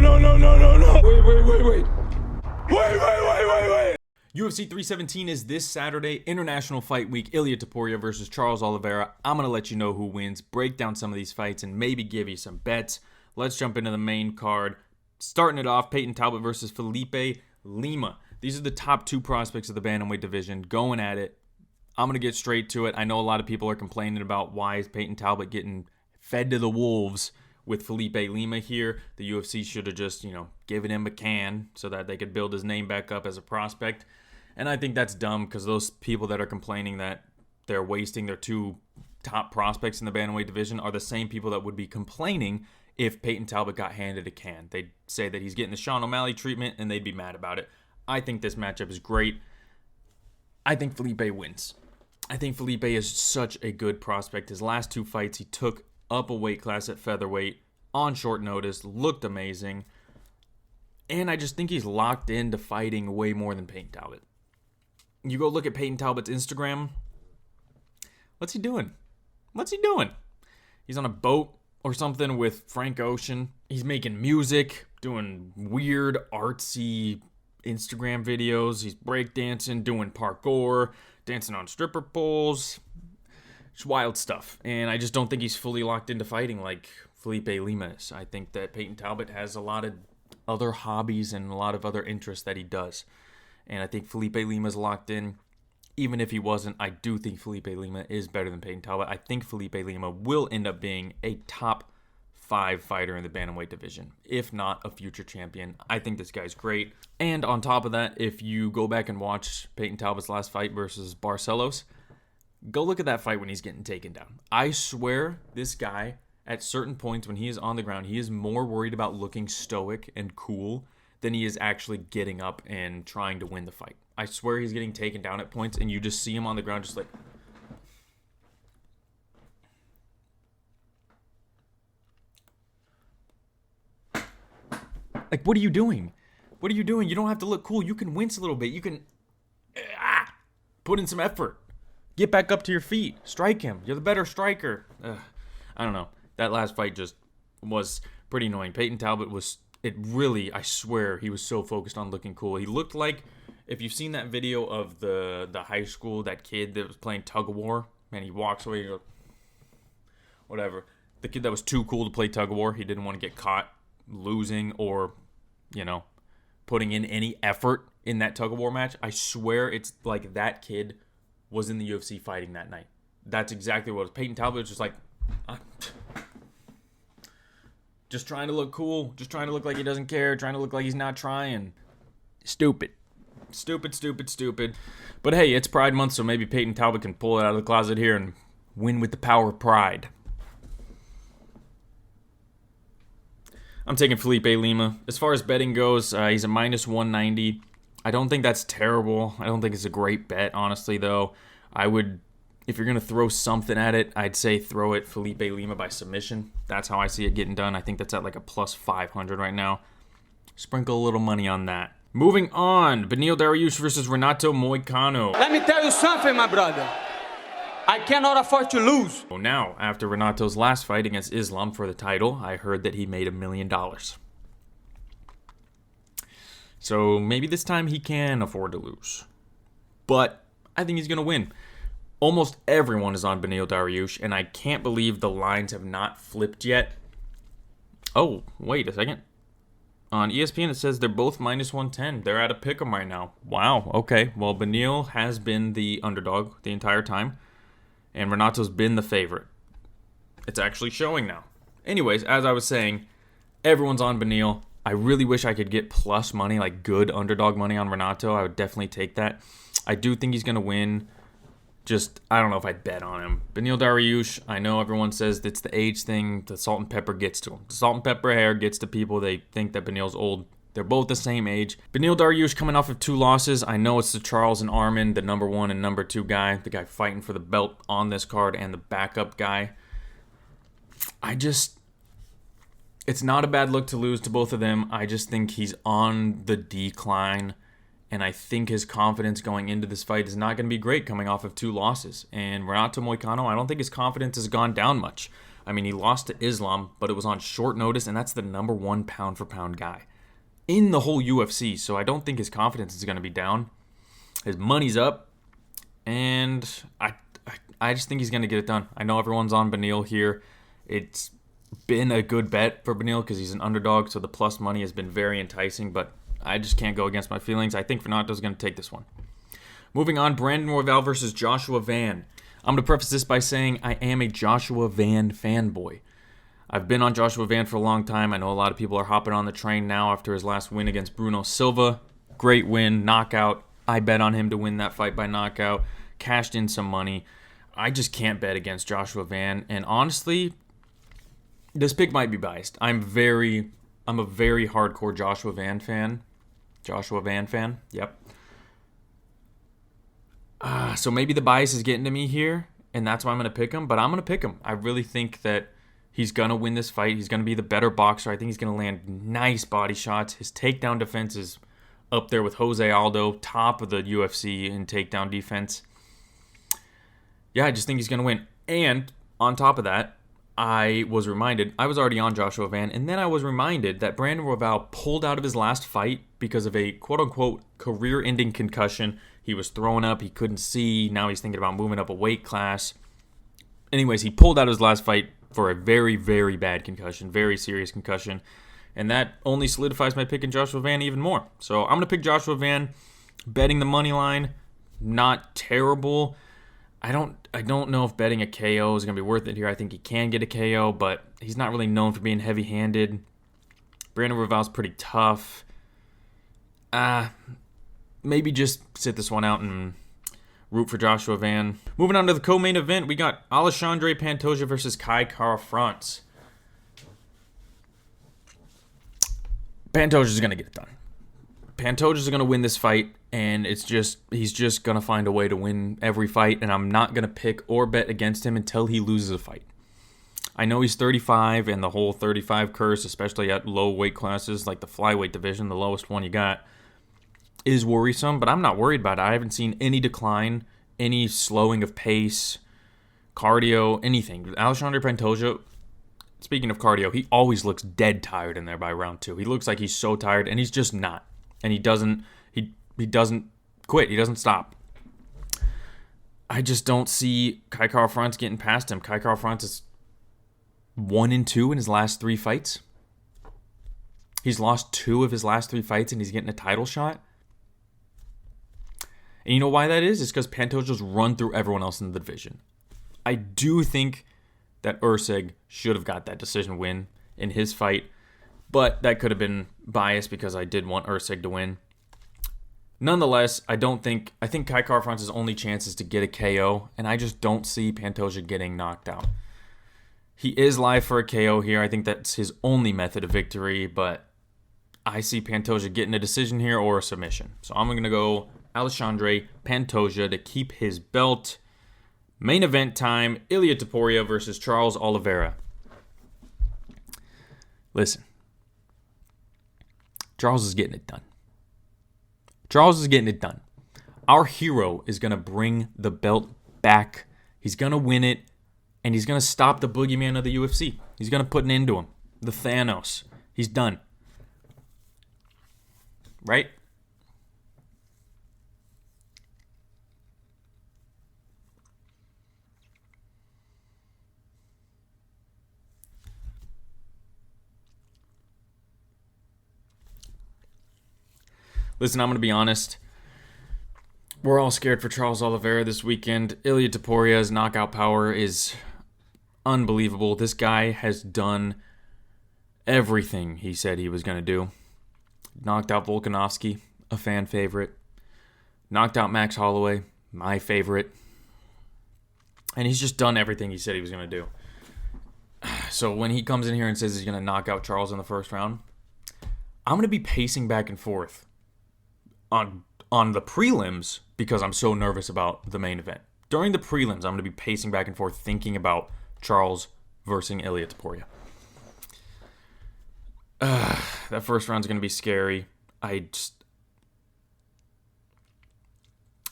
no. Wait. UFC 317 is this Saturday, International Fight Week, Ilia Topuria versus Charles Oliveira. I'm going to let you know who wins, break down some of these fights, and maybe give you some bets. Let's jump into the main card. Starting it off, Peyton Talbot versus Felipe Lima. These are the top two prospects of the bantamweight division going at it. I'm going to get straight to it. I know a lot of people are complaining about why is Peyton Talbot getting fed to the wolves with Felipe Lima here. The UFC should have just, given him a can so that they could build his name back up as a prospect. And I think that's dumb because those people that are complaining that they're wasting their two top prospects in the bantamweight division are the same people that would be complaining if Peyton Talbot got handed a can. They'd say that he's getting the Sean O'Malley treatment and they'd be mad about it. I think this matchup is great. I think Felipe wins. I think Felipe is such a good prospect. His last two fights, he took up a weight class at featherweight on short notice, looked amazing. And I just think he's locked into fighting way more than Peyton Talbot. You go look at Peyton Talbot's Instagram. What's he doing? He's on a boat or something with Frank Ocean. He's making music, doing weird, artsy Instagram videos. He's breakdancing, doing parkour, dancing on stripper poles. It's wild stuff. And I just don't think he's fully locked into fighting like Felipe Lima is. I think that Peyton Talbot has a lot of other hobbies and a lot of other interests that he does. And I think Felipe Lima's locked in. Even if he wasn't, I do think Felipe Lima is better than Peyton Talbot. I think Felipe Lima will end up being a top 5 fighter in the bantamweight division, if not a future champion. I think this guy's great. And on top of that, if you go back and watch Peyton Talbot's last fight versus Barcelos, go look at that fight when he's getting taken down. I swear this guy, at certain points when he is on the ground, he is more worried about looking stoic and cool than he is actually getting up and trying to win the fight. I swear he's getting taken down at points, and you just see him on the ground just like... Like, what are you doing? You don't have to look cool. You can wince a little bit. You can put in some effort. Get back up to your feet. Strike him. You're the better striker. I don't know. That last fight just was pretty annoying. Peyton Talbot was... I swear, he was so focused on looking cool. He looked like, if you've seen that video of the high school, that kid that was playing tug of war, and he walks away, whatever. The kid that was too cool to play tug of war, he didn't want to get caught losing or, putting in any effort in that tug of war match. I swear it's like that kid was in the UFC fighting that night. That's exactly what it was. Peyton Talbot was just like... just trying to look cool, just trying to look like he doesn't care, trying to look like he's not trying. Stupid. But hey, it's Pride Month, so maybe Peyton Talbot can pull it out of the closet here and win with the power of pride. I'm taking Felipe Lima. As far as betting goes, he's a minus 190. I don't think that's terrible. I don't think it's a great bet, honestly, though. I would... If you're going to throw something at it, I'd say throw it Felipe Lima by submission. That's how I see it getting done. I think that's at like a plus 500 right now. Sprinkle a little money on that. Moving on, Beneil Dariush versus Renato Moicano. Let me tell you something, my brother. I cannot afford to lose. Now, after Renato's last fight against Islam for the title, I heard that he made $1 million. So maybe this time he can afford to lose. But I think he's going to win. Almost everyone is on Beneil Dariush, and I can't believe the lines have not flipped yet. Oh, wait a second. On ESPN, it says they're both minus 110. They're at a pick'em right now. Wow, okay. Well, Beneil has been the underdog the entire time, and Renato's been the favorite. It's actually showing now. Anyways, as I was saying, everyone's on Beneil. I really wish I could get plus money, like good underdog money on Renato. I would definitely take that. I do think he's going to win. Just, I don't know if I'd bet on him. Beneil Dariush, I know everyone says it's the age thing. The salt and pepper gets to him. The salt and pepper hair gets to people. They think that Beneil's old. They're both the same age. Beneil Dariush coming off of 2 losses. I know it's the Charles and Armin, the number 1 and number 2 guy. The guy fighting for the belt on this card and the backup guy. It's not a bad look to lose to both of them. I just think he's on the decline. And I think his confidence going into this fight is not going to be great coming off of 2 losses. And Renato Moicano, I don't think his confidence has gone down much. I mean, he lost to Islam, but it was on short notice, and that's the number 1 pound-for-pound guy in the whole UFC. So I don't think his confidence is going to be down. His money's up, and I just think he's going to get it done. I know everyone's on Beneil here. It's been a good bet for Beneil because he's an underdog, so the plus money has been very enticing, but I just can't go against my feelings. I think Fernando's going to take this one. Moving on, Brandon Royval versus Joshua Van. I'm going to preface this by saying I am a Joshua Van fanboy. I've been on Joshua Van for a long time. I know a lot of people are hopping on the train now after his last win against Bruno Silva. Great win, knockout. I bet on him to win that fight by knockout. Cashed in some money. I just can't bet against Joshua Van. And honestly, this pick might be biased. I'm a very hardcore Joshua Van fan. Yep. So maybe the bias is getting to me here, and that's why I'm going to pick him. But I'm going to pick him. I really think that he's going to win this fight. He's going to be the better boxer. I think he's going to land nice body shots. His takedown defense is up there with Jose Aldo, top of the UFC in takedown defense. Yeah, I just think he's going to win. And on top of that, I was already on Joshua Van, and then I was reminded that Brandon Royval pulled out of his last fight because of a quote-unquote career-ending concussion. He was throwing up, he couldn't see, now he's thinking about moving up a weight class. Anyways, he pulled out of his last fight for a very, very bad concussion, very serious concussion, and that only solidifies my pick in Joshua Van even more. So I'm going to pick Joshua Van, betting the money line, not terrible. I don't know if betting a KO is going to be worth it here. I think he can get a KO, but he's not really known for being heavy-handed. Brandon Royval's pretty tough. Maybe just sit this one out and root for Joshua Van. Moving on to the co-main event, we got Alexandre Pantoja versus Kai Kara-France. Pantoja's going to get it done. Pantoja's going to win this fight, and he's just going to find a way to win every fight, and I'm not going to pick or bet against him until he loses a fight. I know he's 35, and the whole 35 curse, especially at low weight classes like the flyweight division, the lowest one you got, is worrisome, but I'm not worried about it. I haven't seen any decline, any slowing of pace, cardio, anything. Alexandre Pantoja, speaking of cardio, he always looks dead tired in there by round 2. He looks like he's so tired, and he's just not. And he doesn't quit. He doesn't stop. I just don't see Kai Kara-France getting past him. Kai Kara-France is 1-2 in his last 3 fights. He's lost 2 of his last 3 fights, and he's getting a title shot. And you know why that is? It's because Pantoja's run through everyone else in the division. I do think that Usyk should have got that decision win in his fight, but that could have been biased because I did want Usyk to win. Nonetheless, I think Kai Kara-France's only chance is to get a KO, and I just don't see Pantoja getting knocked out. He is live for a KO here. I think that's his only method of victory, but I see Pantoja getting a decision here or a submission. So I'm going to go Alexandre Pantoja to keep his belt. Main event time, Ilia Topuria versus Charles Oliveira. Listen, Charles is getting it done. Our hero is going to bring the belt back. He's going to win it, and he's going to stop the boogeyman of the UFC. He's going to put an end to him. The Thanos. He's done. Right? Listen, I'm going to be honest. We're all scared for Charles Oliveira this weekend. Ilia Topuria's knockout power is unbelievable. This guy has done everything he said he was going to do. Knocked out Volkanovski, a fan favorite. Knocked out Max Holloway, my favorite. And he's just done everything he said he was going to do. So when he comes in here and says he's going to knock out Charles in the first round, I'm going to be pacing back and forth on the prelims because I'm so nervous about the main event. During the prelims, I'm going to be pacing back and forth thinking about Charles versus Ilia Topuria. That first round's going to be scary. I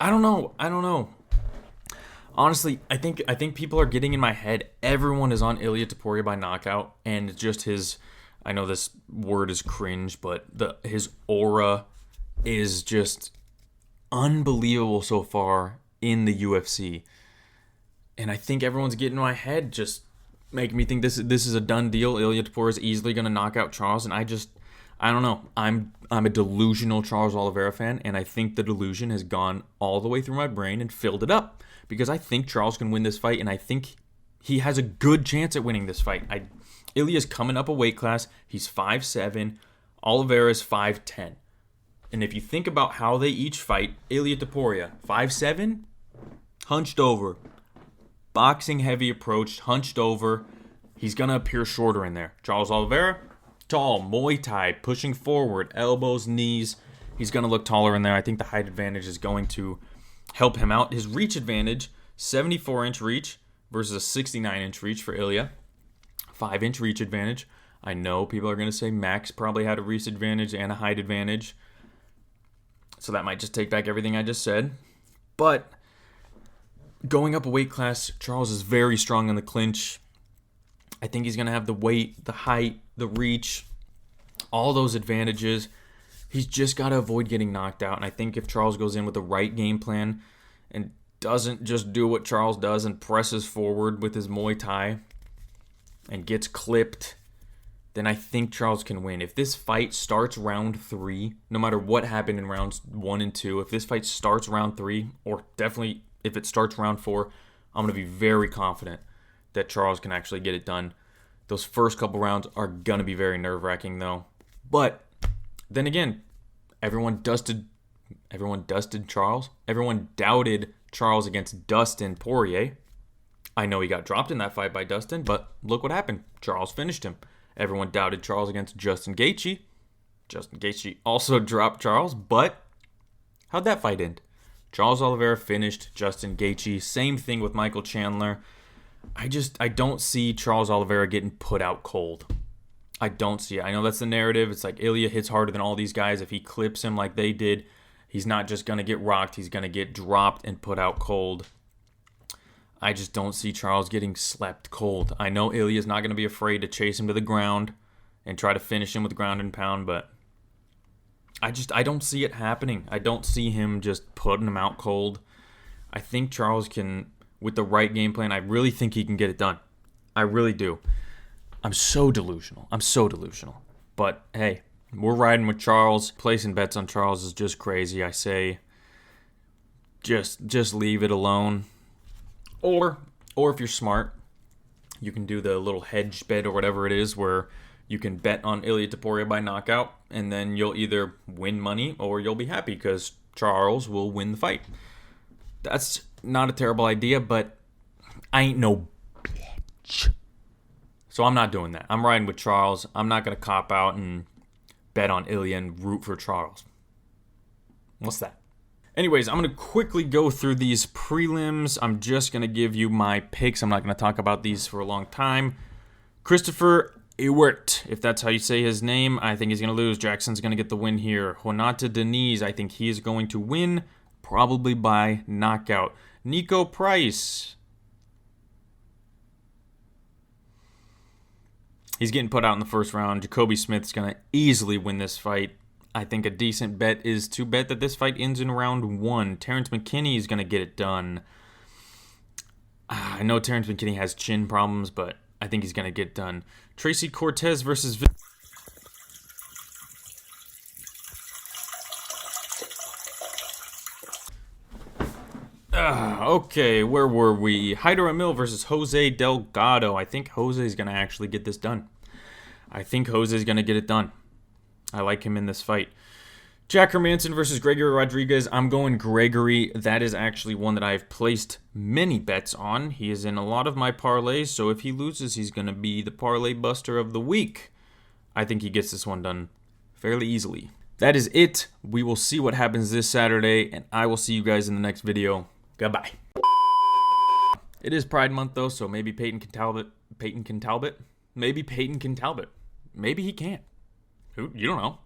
don't know. Honestly, I think people are getting in my head. Everyone is on Ilia Topuria by knockout, and just his, I know this word is cringe, but his aura is just unbelievable so far in the UFC. And I think everyone's getting in my head, just making me think this is a done deal. Ilia Topuria is easily going to knock out Charles, and I don't know. I'm a delusional Charles Oliveira fan, and I think the delusion has gone all the way through my brain and filled it up because I think Charles can win this fight, and I think he has a good chance at winning this fight. Ilia's coming up a weight class. He's 5'7". Oliveira's 5'10". And if you think about how they each fight, Ilia Topuria, 5'7", hunched over. Boxing heavy approach, hunched over. He's going to appear shorter in there. Charles Oliveira, tall, Muay Thai, pushing forward, elbows, knees. He's going to look taller in there. I think the height advantage is going to help him out. His reach advantage, 74-inch reach versus a 69-inch reach for Ilia. 5-inch reach advantage. I know people are going to say Max probably had a reach advantage and a height advantage. So that might just take back everything I just said. But going up a weight class, Charles is very strong in the clinch. I think he's going to have the weight, the height, the reach, all those advantages. He's just got to avoid getting knocked out. And I think if Charles goes in with the right game plan and doesn't just do what Charles does and presses forward with his Muay Thai and gets clipped, then I think Charles can win. If this fight starts round 3, no matter what happened in rounds 1 and 2, if this fight starts round 3, or definitely if it starts round 4, I'm going to be very confident that Charles can actually get it done. Those first couple rounds are going to be very nerve-wracking, though. But then again, everyone dusted Charles. Everyone doubted Charles against Dustin Poirier. I know he got dropped in that fight by Dustin, but look what happened. Charles finished him. Everyone doubted Charles against Justin Gaethje. Justin Gaethje also dropped Charles, but how'd that fight end? Charles Oliveira finished Justin Gaethje. Same thing with Michael Chandler. I don't see Charles Oliveira getting put out cold. I don't see it. I know that's the narrative. It's like Ilia hits harder than all these guys. If he clips him like they did, he's not just going to get rocked. He's going to get dropped and put out cold. I just don't see Charles getting slept cold. I know Ilia's not going to be afraid to chase him to the ground and try to finish him with ground and pound, but I don't see it happening. I don't see him just putting him out cold. I think Charles can, with the right game plan, I really think he can get it done. I really do. I'm so delusional. But hey, we're riding with Charles. Placing bets on Charles is just crazy. I say just leave it alone. Or if you're smart, you can do the little hedge bet or whatever it is where you can bet on Ilia Topuria by knockout, and then you'll either win money or you'll be happy because Charles will win the fight. That's not a terrible idea, but I ain't no bitch. So I'm not doing that. I'm riding with Charles. I'm not going to cop out and bet on Ilia and root for Charles. What's that? Anyways, I'm going to quickly go through these prelims. I'm just going to give you my picks. I'm not going to talk about these for a long time. Christopher Ewert, if that's how you say his name, I think he's going to lose. Jackson's going to get the win here. Juanita Diniz, I think he is going to win, probably by knockout. Nico Price, he's getting put out in the first round. Jacoby Smith's going to easily win this fight. I think a decent bet is to bet that this fight ends in round 1. Terrence McKinney is going to get it done. I know Terrence McKinney has chin problems, but I think he's going to get done. Tracy Cortez versus... Okay, where were we? Hyder Emil versus Jose Delgado. I think Jose is going to actually get this done. I like him in this fight. Jack Hermanson versus Gregory Rodriguez. I'm going Gregory. That is actually one that I've placed many bets on. He is in a lot of my parlays, so if he loses, he's going to be the parlay buster of the week. I think he gets this one done fairly easily. That is it. We will see what happens this Saturday, and I will see you guys in the next video. Goodbye. It is Pride Month, though, so maybe Peyton can Talbot. Maybe Peyton can Talbot. Maybe he can't. You don't know.